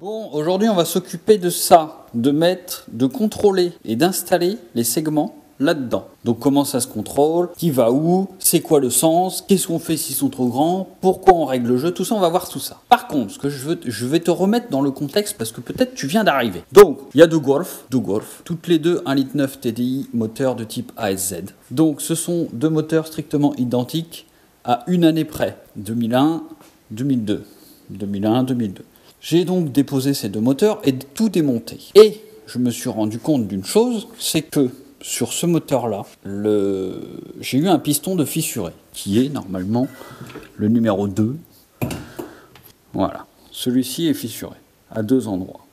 Bon, aujourd'hui on va s'occuper de ça, de contrôler et d'installer les segments là-dedans. Donc comment ça se contrôle, qui va où, c'est quoi le sens, qu'est-ce qu'on fait s'ils sont trop grands, pourquoi on règle le jeu, tout ça on va voir tout ça. Par contre, ce que je vais te remettre dans le contexte parce que peut-être tu viens d'arriver. Donc, il y a deux Golf, toutes les deux 1,9 litre TDI, moteur de type ASZ. Donc ce sont deux moteurs strictement identiques à une année près, 2001, 2002. 2001, 2002. J'ai donc déposé ces deux moteurs et tout démonté. Et je me suis rendu compte d'une chose, c'est que sur ce moteur-là, j'ai eu un piston de fissuré, qui est normalement le numéro 2. Voilà, celui-ci est fissuré, à deux endroits.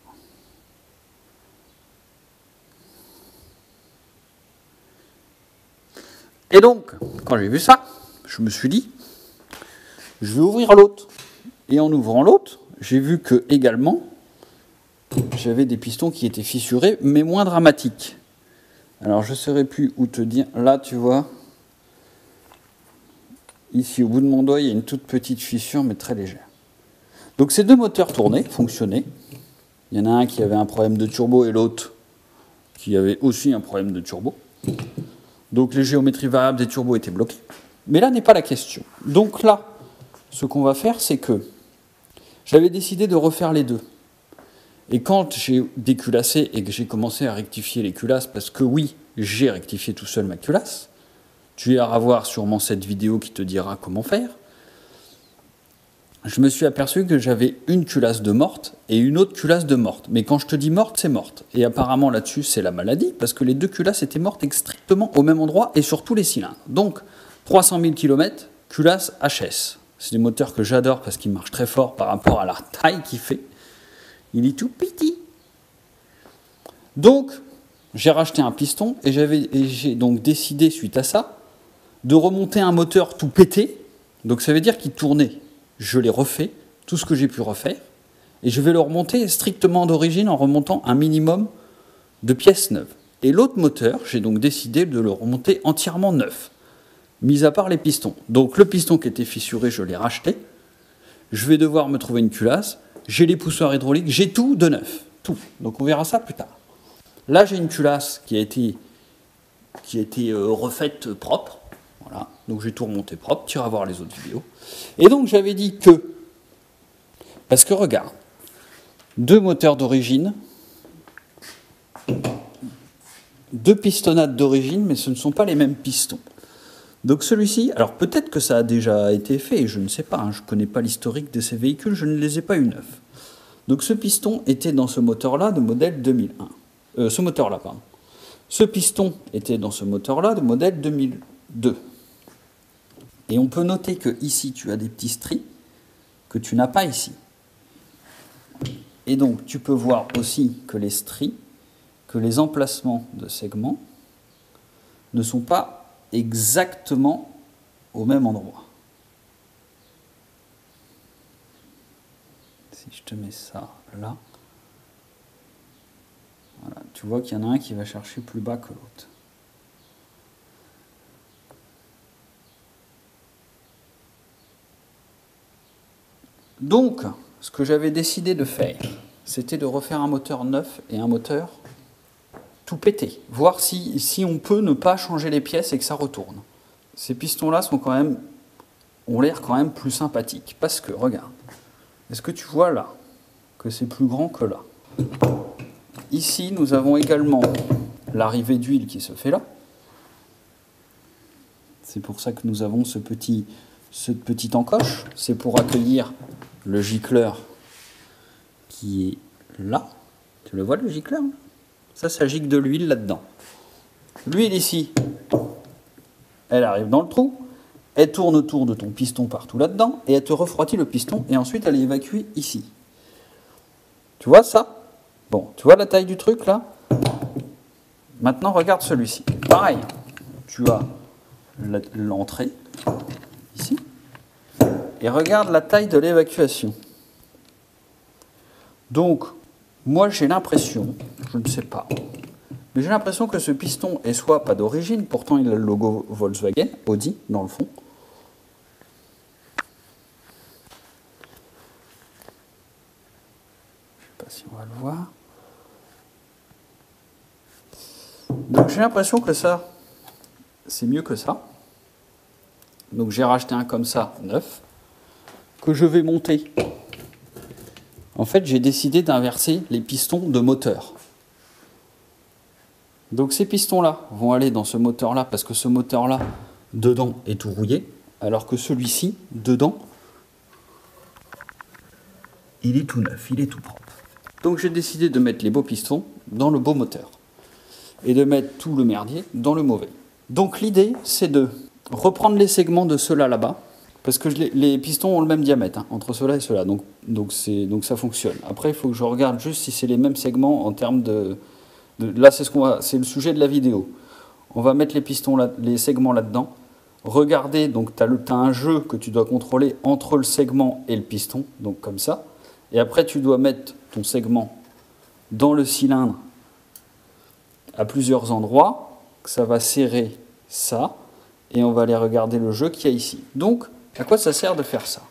Et donc, quand j'ai vu ça, je me suis dit, je vais ouvrir l'autre. Et en ouvrant l'autre, j'ai vu que également, j'avais des pistons qui étaient fissurés, mais moins dramatiques. Alors je ne saurais plus où te dire. Là, tu vois, ici au bout de mon doigt, il y a une toute petite fissure, mais très légère. Donc ces deux moteurs tournaient, fonctionnaient. Il y en a un qui avait un problème de turbo et l'autre qui avait aussi un problème de turbo. Donc les géométries variables des turbos étaient bloquées. Mais là n'est pas la question. Donc là, ce qu'on va faire, c'est que j'avais décidé de refaire les deux. Et quand j'ai déculassé et que j'ai commencé à rectifier les culasses, parce que oui, j'ai rectifié tout seul ma culasse, tu iras voir sûrement cette vidéo qui te dira comment faire, je me suis aperçu que j'avais une culasse de morte et une autre culasse de morte. Mais quand je te dis morte, c'est morte. Et apparemment là-dessus, c'est la maladie, parce que les deux culasses étaient mortes strictement au même endroit et sur tous les cylindres. Donc, 300 000 km, culasse HS. C'est des moteurs que j'adore parce qu'ils marchent très fort par rapport à la taille qu'il fait. Il est tout petit. Donc, j'ai racheté un piston et j'ai donc décidé, suite à ça, de remonter un moteur tout pété. Donc ça veut dire qu'il tournait. Je l'ai refait, tout ce que j'ai pu refaire, et je vais le remonter strictement d'origine en remontant un minimum de pièces neuves. Et l'autre moteur, j'ai donc décidé de le remonter entièrement neuf, mis à part les pistons. Donc le piston qui était fissuré, je l'ai racheté. Je vais devoir me trouver une culasse. J'ai les poussoirs hydrauliques, j'ai tout de neuf. Tout. Donc on verra ça plus tard. Là, j'ai une culasse qui a été refaite propre. Voilà. Donc j'ai tout remonté propre. Tu iras voir les autres vidéos. Et donc j'avais dit que... Parce que regarde, deux moteurs d'origine, deux pistonnades d'origine, mais ce ne sont pas les mêmes pistons. Donc celui-ci, alors peut-être que ça a déjà été fait, je ne sais pas, je ne connais pas l'historique de ces véhicules, je ne les ai pas eu neufs. Donc ce piston était dans ce moteur-là de modèle 2001. Ce moteur-là, pardon. Ce piston était dans ce moteur-là de modèle 2002. Et on peut noter que ici tu as des petits stries que tu n'as pas ici. Et donc tu peux voir aussi que les stries, que les emplacements de segments ne sont pas exactement au même endroit. Si je te mets ça là, voilà, tu vois qu'il y en a un qui va chercher plus bas que l'autre. Donc, ce que j'avais décidé de faire, c'était de refaire un moteur neuf et un moteur tout pété. Voir si on peut ne pas changer les pièces et que ça retourne. Ces pistons-là ont l'air quand même plus sympathiques. Parce que, regarde, est-ce que tu vois là que c'est plus grand que là? Ici, nous avons également l'arrivée d'huile qui se fait là. C'est pour ça que nous avons cette petite encoche. C'est pour accueillir le gicleur qui est là. Tu le vois, le gicleur? Ça gicle de l'huile là-dedans. L'huile ici, elle arrive dans le trou, elle tourne autour de ton piston partout là-dedans, et elle te refroidit le piston, et ensuite elle est évacuée ici. Tu vois ça? Bon, tu vois la taille du truc là? Maintenant, regarde celui-ci. Pareil, tu as l'entrée, ici, et regarde la taille de l'évacuation. Donc, moi j'ai l'impression, je ne sais pas, mais j'ai l'impression que ce piston est soit pas d'origine, pourtant il a le logo Volkswagen, Audi, dans le fond. Je ne sais pas si on va le voir. Donc j'ai l'impression que ça, c'est mieux que ça. Donc j'ai racheté un comme ça, neuf, que je vais monter. En fait, j'ai décidé d'inverser les pistons de moteur. Donc ces pistons-là vont aller dans ce moteur-là, parce que ce moteur-là, dedans, est tout rouillé, alors que celui-ci, dedans, il est tout neuf, il est tout propre. Donc j'ai décidé de mettre les beaux pistons dans le beau moteur, et de mettre tout le merdier dans le mauvais. Donc l'idée, c'est de reprendre les segments de ceux-là là-bas, parce que les pistons ont le même diamètre, hein, entre ceux-là et ceux-là, donc ça fonctionne. Après, il faut que je regarde juste si c'est les mêmes segments en termes là, c'est le sujet de la vidéo. On va mettre les pistons, les segments là-dedans. Regardez, donc tu as un jeu que tu dois contrôler entre le segment et le piston, donc comme ça. Et après, tu dois mettre ton segment dans le cylindre à plusieurs endroits. Ça va serrer ça. Et on va aller regarder le jeu qu'il y a ici. Donc, à quoi ça sert de faire ça?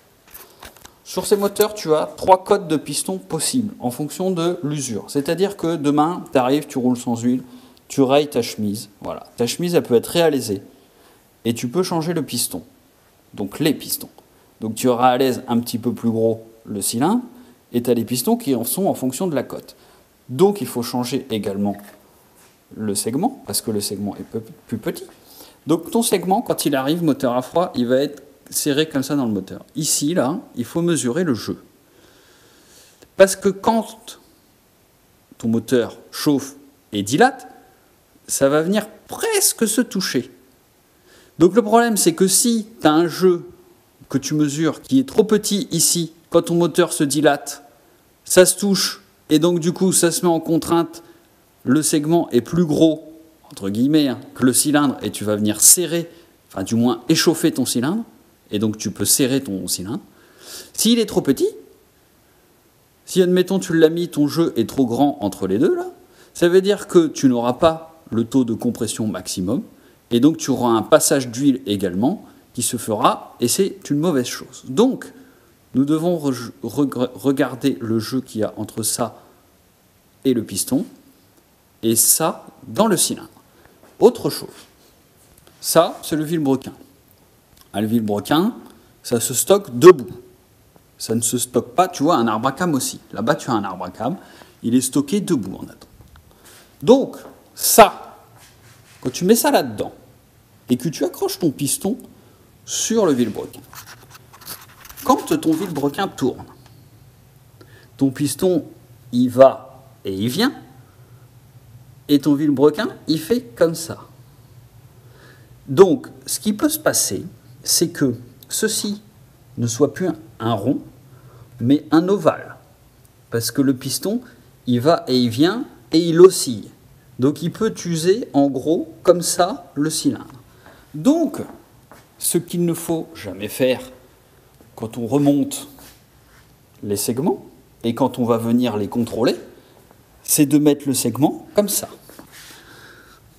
Sur ces moteurs, tu as 3 codes de piston possibles en fonction de l'usure. C'est-à-dire que demain, tu arrives, tu roules sans huile, tu rayes ta chemise. Voilà. Ta chemise, elle peut être réalisée. Et tu peux changer le piston. Donc les pistons. Donc tu auras à l'aise un petit peu plus gros le cylindre. Et tu as les pistons qui en sont en fonction de la cote. Donc il faut changer également le segment, parce que le segment est plus petit. Donc ton segment, quand il arrive moteur à froid, il va être serré comme ça dans le moteur. Ici, là, il faut mesurer le jeu. Parce que quand ton moteur chauffe et dilate, ça va venir presque se toucher. Donc le problème, c'est que si tu as un jeu que tu mesures qui est trop petit ici, quand ton moteur se dilate, ça se touche, et donc du coup, ça se met en contrainte, le segment est plus gros, entre guillemets, hein, que le cylindre, et tu vas venir serrer, enfin du moins échauffer ton cylindre, et donc tu peux serrer ton cylindre. S'il est trop petit, si admettons tu l'as mis, ton jeu est trop grand entre les deux, là, ça veut dire que tu n'auras pas le taux de compression maximum, et donc tu auras un passage d'huile également qui se fera, et c'est une mauvaise chose. Donc, nous devons regarder le jeu qu'il y a entre ça et le piston, et ça dans le cylindre. Autre chose, ça c'est le vilebrequin. Le vilebrequin, ça se stocke debout. Ça ne se stocke pas, tu vois, un arbre à cam aussi. Là-bas, tu as un arbre à cam, il est stocké debout en attendant. Donc, ça, quand tu mets ça là-dedans, et que tu accroches ton piston sur le vilebrequin, quand ton vilebrequin tourne, ton piston, il va et il vient, et ton vilebrequin, il fait comme ça. Donc, ce qui peut se passer, c'est que ceci ne soit plus un rond, mais un ovale. Parce que le piston, il va et il vient, et il oscille. Donc, il peut user, en gros, comme ça, le cylindre. Donc, ce qu'il ne faut jamais faire quand on remonte les segments, et quand on va venir les contrôler, c'est de mettre le segment comme ça.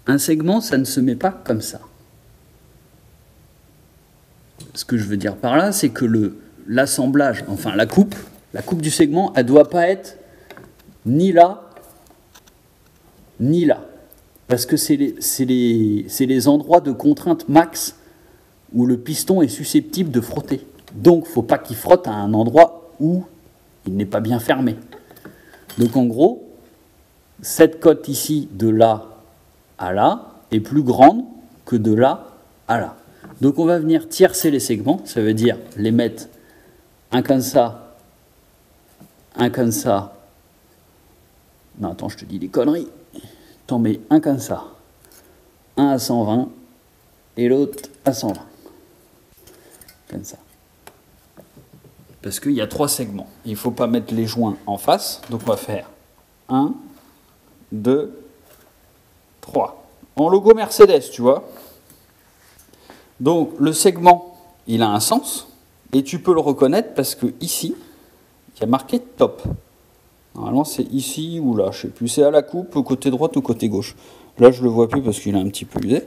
Un segment, ça ne se met pas comme ça. Ce que je veux dire par là, c'est que l'assemblage, enfin la coupe du segment, elle ne doit pas être ni là, ni là. Parce que c'est les endroits de contrainte max où le piston est susceptible de frotter. Donc, il ne faut pas qu'il frotte à un endroit où il n'est pas bien fermé. Donc, en gros, cette cote ici, de là à là, est plus grande que de là à là. Donc, on va venir tiercer les segments. Ça veut dire les mettre un comme ça, un comme ça. Non, attends, je te dis des conneries. T'en mets un comme ça, un à 120 et l'autre à 120. Comme ça. Parce qu'il y a 3 segments. Il ne faut pas mettre les joints en face. Donc on va faire 1, 2, 3. En logo Mercedes, tu vois. Donc le segment, il a un sens. Et tu peux le reconnaître parce que ici, il y a marqué top. Normalement, c'est ici ou là, je ne sais plus. C'est à la coupe, côté droite ou côté gauche. Là, je ne le vois plus parce qu'il est un petit peu usé.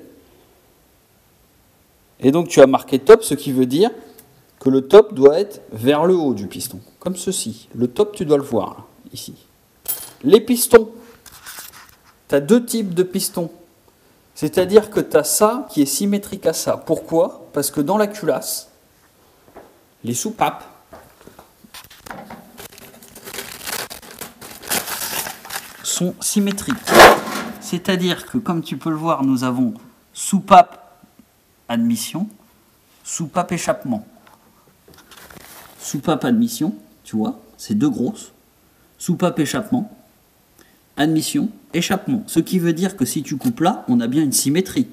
Et donc, tu as marqué top, ce qui veut dire que le top doit être vers le haut du piston, comme ceci. Le top, tu dois le voir, là, ici. Les pistons. Tu as deux types de pistons. C'est-à-dire que tu as ça qui est symétrique à ça. Pourquoi? Parce que dans la culasse, les soupapes sont symétriques. C'est-à-dire que, comme tu peux le voir, nous avons soupape admission, soupape échappement. Soupape admission, tu vois, c'est deux grosses. Soupape échappement, admission, échappement. Ce qui veut dire que si tu coupes là, on a bien une symétrie.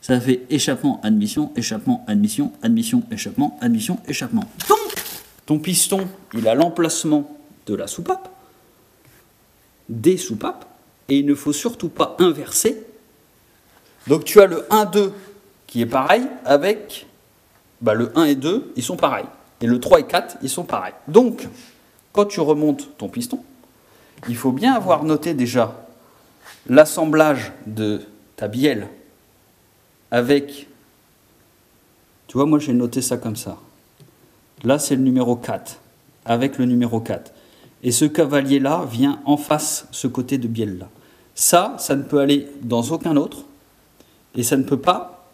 Ça fait échappement, admission, échappement, admission, admission, échappement, admission, échappement. Donc, ton piston, il a l'emplacement de la soupape, des soupapes, et il ne faut surtout pas inverser. Donc tu as le 1-2 qui est pareil avec le 1 et 2, ils sont pareils. Et le 3 et 4, ils sont pareils. Donc, quand tu remontes ton piston, il faut bien avoir noté déjà l'assemblage de ta bielle avec... Tu vois, moi j'ai noté ça comme ça. Là, c'est le numéro 4, avec le numéro 4. Et ce cavalier-là vient en face, ce côté de bielle-là. Ça ne peut aller dans aucun autre, et ça ne peut pas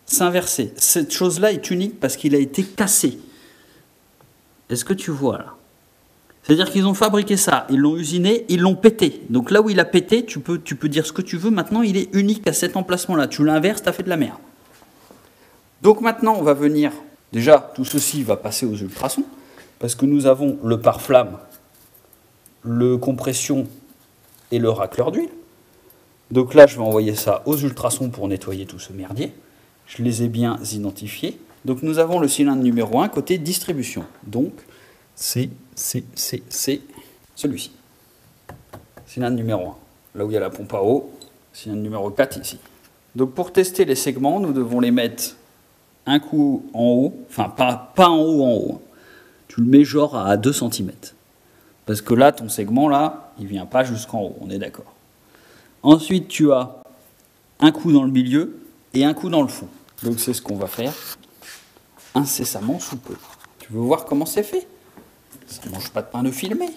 s'inverser. Cette chose-là est unique parce qu'il a été cassé. Est-ce que tu vois là? C'est-à-dire qu'ils ont fabriqué ça, ils l'ont usiné, ils l'ont pété. Donc là où il a pété, tu peux dire ce que tu veux, maintenant il est unique à cet emplacement-là. Tu l'inverses, tu as fait de la merde. Donc maintenant on va venir, déjà tout ceci va passer aux ultrasons, parce que nous avons le pare-flamme, le compression et le racleur d'huile. Donc là je vais envoyer ça aux ultrasons pour nettoyer tout ce merdier. Je les ai bien identifiés. Donc nous avons le cylindre numéro 1 côté distribution. Donc c'est celui-ci. Cylindre numéro 1. Là où il y a la pompe à eau, cylindre numéro 4 ici. Donc pour tester les segments, nous devons les mettre un coup en haut, enfin pas en haut. Tu le mets genre à 2 cm. Parce que là, ton segment là, il ne vient pas jusqu'en haut, on est d'accord. Ensuite, tu as un coup dans le milieu et un coup dans le fond. Donc c'est ce qu'on va faire incessamment sous peu. Tu veux voir comment c'est fait? Ça ne mange pas de pain de filmé.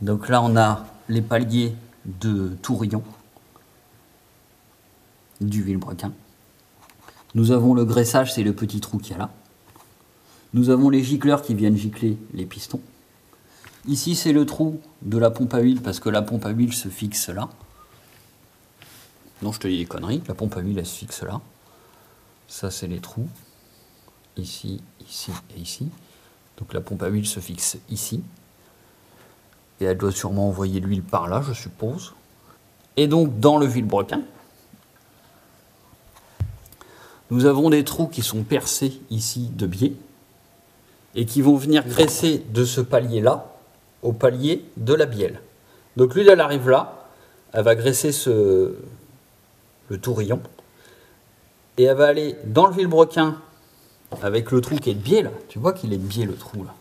Donc là, on a les paliers de tourillon du vilebrequin. Nous avons le graissage, c'est le petit trou qu'il y a là. Nous avons les gicleurs qui viennent gicler les pistons. Ici, c'est le trou de la pompe à huile parce que la pompe à huile se fixe là. Non, je te dis des conneries. La pompe à huile, elle se fixe là. Ça, c'est les trous. Ici, ici et ici. Donc la pompe à huile se fixe ici. Et elle doit sûrement envoyer l'huile par là, je suppose. Et donc, dans le vilebrequin, nous avons des trous qui sont percés ici de biais et qui vont venir graisser de ce palier-là au palier de la bielle. Donc l'huile, elle arrive là, elle va graisser le tourillon et elle va aller dans le vilebrequin avec le trou qui est de biais là. Tu vois qu'il est de biais le trou là.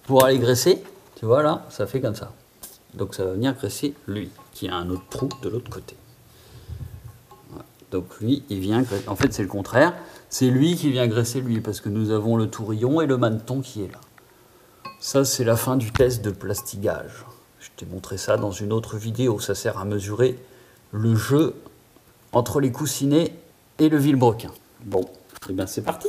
Pour aller graisser, tu vois là, ça fait comme ça. Donc ça va venir graisser lui, qui a un autre trou de l'autre côté. Voilà. Donc lui, il vient graisser. En fait, c'est le contraire. C'est lui qui vient graisser lui, parce que nous avons le tourillon et le maneton qui est là. Ça, c'est la fin du test de plastigage. Je t'ai montré ça dans une autre vidéo. Ça sert à mesurer le jeu entre les coussinets et le vilebrequin. Bon, et bien c'est parti.